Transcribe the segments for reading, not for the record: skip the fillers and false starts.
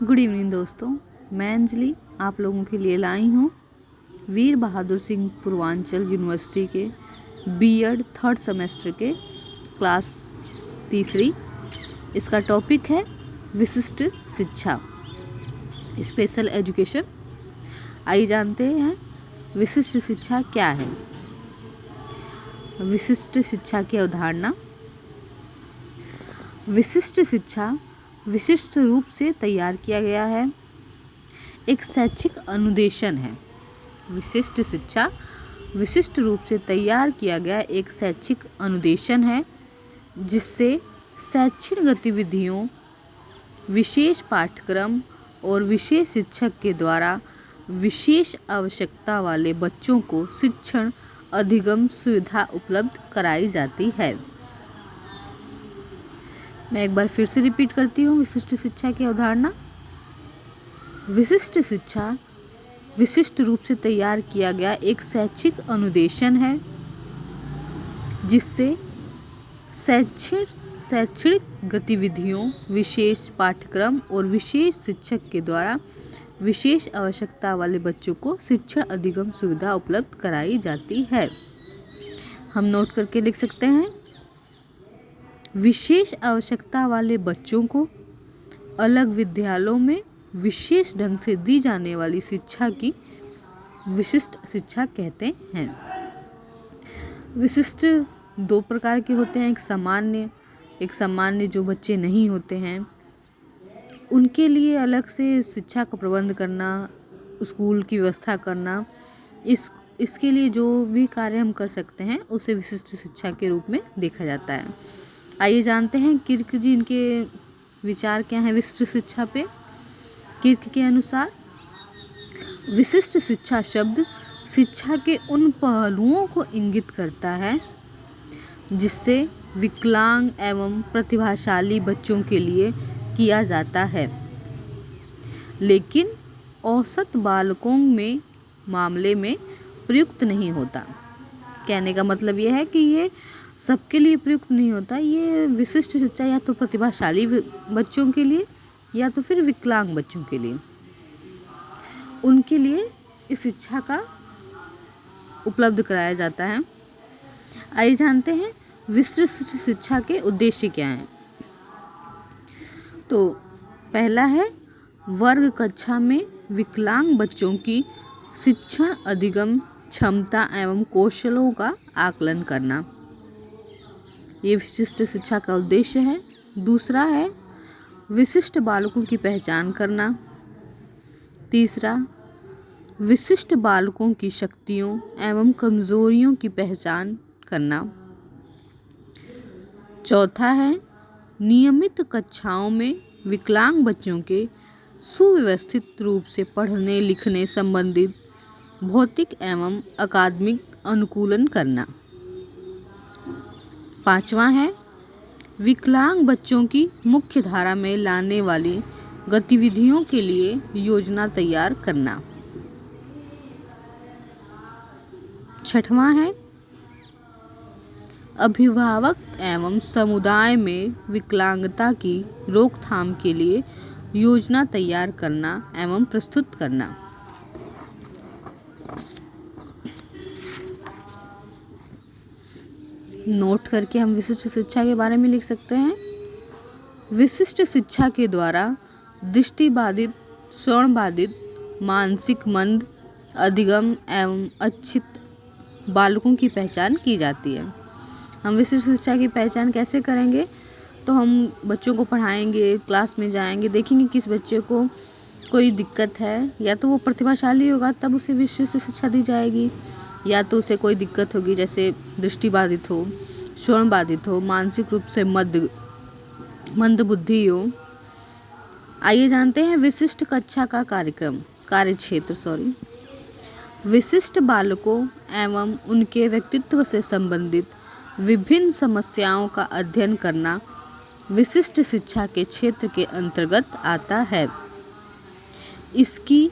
Good evening दोस्तों, मैं अंजलि आप लोगों के लिए लाई हूँ वीर बहादुर सिंह पूर्वांचल यूनिवर्सिटी के बीएड थर्ड सेमेस्टर के क्लास तीसरी। इसका टॉपिक है विशिष्ट शिक्षा, स्पेशल एजुकेशन। आइए जानते हैं विशिष्ट शिक्षा क्या है। विशिष्ट शिक्षा की अवधारणा। विशिष्ट शिक्षा विशिष्ट रूप से तैयार किया गया है, एक शैक्षिक अनुदेशन है। विशिष्ट शिक्षा विशिष्ट रूप से तैयार किया गया एक शैक्षिक अनुदेशन है, जिससे शैक्षणिक गतिविधियों, विशेष पाठ्यक्रम और विशेष शिक्षक के द्वारा विशेष आवश्यकता वाले बच्चों को शिक्षण अधिगम सुविधा उपलब्ध कराई जाती है। मैं एक बार फिर से रिपीट करती हूँ विशिष्ट शिक्षा की अवधारणा। विशिष्ट शिक्षा विशिष्ट रूप से तैयार किया गया एक शैक्षिक अनुदेशन है, जिससे शैक्षणिक गतिविधियों, विशेष पाठ्यक्रम और विशेष शिक्षक के द्वारा विशेष आवश्यकता वाले बच्चों को शिक्षण अधिगम सुविधा उपलब्ध कराई जाती है। हम नोट करके लिख सकते हैं, विशेष आवश्यकता वाले बच्चों को अलग विद्यालयों में विशेष ढंग से दी जाने वाली शिक्षा की विशिष्ट शिक्षा कहते हैं। विशिष्ट दो प्रकार के होते हैं, एक सामान्य जो बच्चे नहीं होते हैं उनके लिए अलग से शिक्षा का प्रबंध करना, स्कूल की व्यवस्था करना, इसके लिए जो भी कार्य हम कर सकते हैं उसे विशिष्ट शिक्षा के रूप में देखा जाता है। आइए जानते हैं किर्क जी इनके विचार क्या हैं विशिष्ट शिक्षा पे। किर्क के अनुसार विशिष्ट शिक्षा शब्द शिक्षा के उन पहलुओं को इंगित करता है जिससे विकलांग एवं प्रतिभाशाली बच्चों के लिए किया जाता है, लेकिन औसत बालकों में मामले में प्रयुक्त नहीं होता। कहने का मतलब यह है कि ये सबके लिए प्रयुक्त नहीं होता। ये विशिष्ट शिक्षा या तो प्रतिभाशाली बच्चों के लिए या तो फिर विकलांग बच्चों के लिए, उनके लिए इस शिक्षा का उपलब्ध कराया जाता है। आइए जानते हैं विशिष्ट शिक्षा के उद्देश्य क्या हैं। तो पहला है वर्ग कक्षा में विकलांग बच्चों की शिक्षण अधिगम क्षमता एवं कौशलों का आकलन करना, ये विशिष्ट शिक्षा का उद्देश्य है। दूसरा है विशिष्ट बालकों की पहचान करना। तीसरा विशिष्ट बालकों की शक्तियों एवं कमजोरियों की पहचान करना। चौथा है नियमित कक्षाओं में विकलांग बच्चों के सुव्यवस्थित रूप से पढ़ने लिखने संबंधित भौतिक एवं अकादमिक अनुकूलन करना। पांचवा है विकलांग बच्चों की मुख्य धारा में लाने वाली गतिविधियों के लिए योजना तैयार करना। छठवां है अभिभावक एवं समुदाय में विकलांगता की रोकथाम के लिए योजना तैयार करना एवं प्रस्तुत करना। नोट करके हम विशिष्ट शिक्षा के बारे में लिख सकते हैं। विशिष्ट शिक्षा के द्वारा दृष्टिबाधित, श्रवणबाधित, मानसिक मंद, अधिगम एवं अक्षित बालकों की पहचान की जाती है। हम विशिष्ट शिक्षा की पहचान कैसे करेंगे? तो हम बच्चों को पढ़ाएंगे, क्लास में जाएंगे, देखेंगे किस बच्चे को कोई दिक्कत है, या तो वो प्रतिभाशाली होगा तब उसे विशिष्ट शिक्षा दी जाएगी, या तो उसे कोई दिक्कत होगी जैसे दृष्टिबाधित हो, श्रवणबाधित हो, मानसिक रूप से मंद बुद्धि हो। आइए जानते हैं विशिष्ट कक्षा का कार्यक्षेत्र। विशिष्ट बालकों एवं उनके व्यक्तित्व से संबंधित विभिन्न समस्याओं का अध्ययन करना विशिष्ट शिक्षा के क्षेत्र के अंतर्गत आता है। इसकी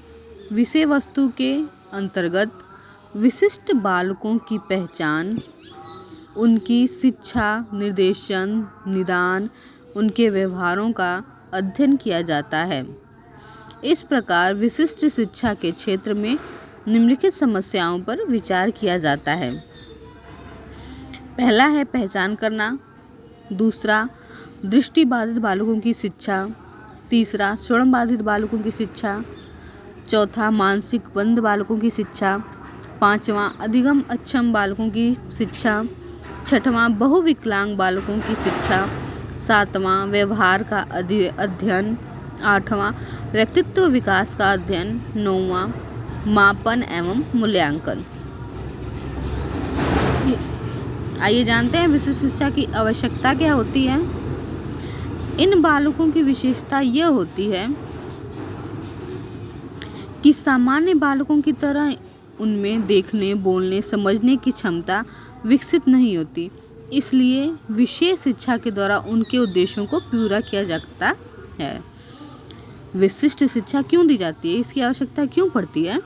विषय वस्तु के अंतर्गत विशिष्ट बालकों की पहचान, उनकी शिक्षा, निर्देशन, निदान, उनके व्यवहारों का अध्ययन किया जाता है। इस प्रकार विशिष्ट शिक्षा के क्षेत्र में निम्नलिखित समस्याओं पर विचार किया जाता है। पहला है पहचान करना, दूसरा दृष्टिबाधित बालकों की शिक्षा, तीसरा श्रवणबाधित बालकों की शिक्षा, चौथा मानसिक मंद बालकों की शिक्षा, पांचवा अधिगम अक्षम बालकों की शिक्षा, छठवां बहुविकलांग बालकों की शिक्षा, सातवां व्यवहार का अध्ययन, आठवां व्यक्तित्व विकास का अध्ययन, नौवां मापन एवं मूल्यांकन। आइए जानते हैं विशिष्ट शिक्षा की आवश्यकता क्या होती है। इन बालकों की विशेषता यह होती है कि सामान्य बालकों की तरह उनमें देखने, बोलने, समझने की क्षमता विकसित नहीं होती, इसलिए विशेष शिक्षा के द्वारा उनके उद्देश्यों को पूरा किया जाता है। विशिष्ट शिक्षा क्यों दी जाती है, इसकी आवश्यकता क्यों पड़ती है?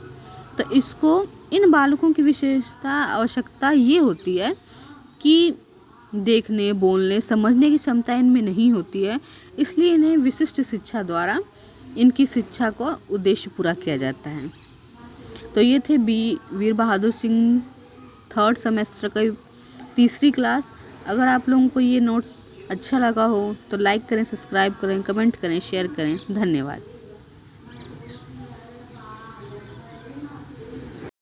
तो इसको इन बालकों की विशेषता आवश्यकता ये होती है कि देखने, बोलने, समझने की क्षमता इनमें नहीं होती है, इसलिए इन्हें विशिष्ट शिक्षा द्वारा इनकी शिक्षा को उद्देश्य पूरा किया जाता है। तो ये थे वीर बहादुर सिंह 3rd सेमेस्टर का तीसरी क्लास। अगर आप लोगों को ये नोट्स अच्छा लगा हो तो लाइक करें, सब्सक्राइब करें, कमेंट करें, शेयर करें। धन्यवाद।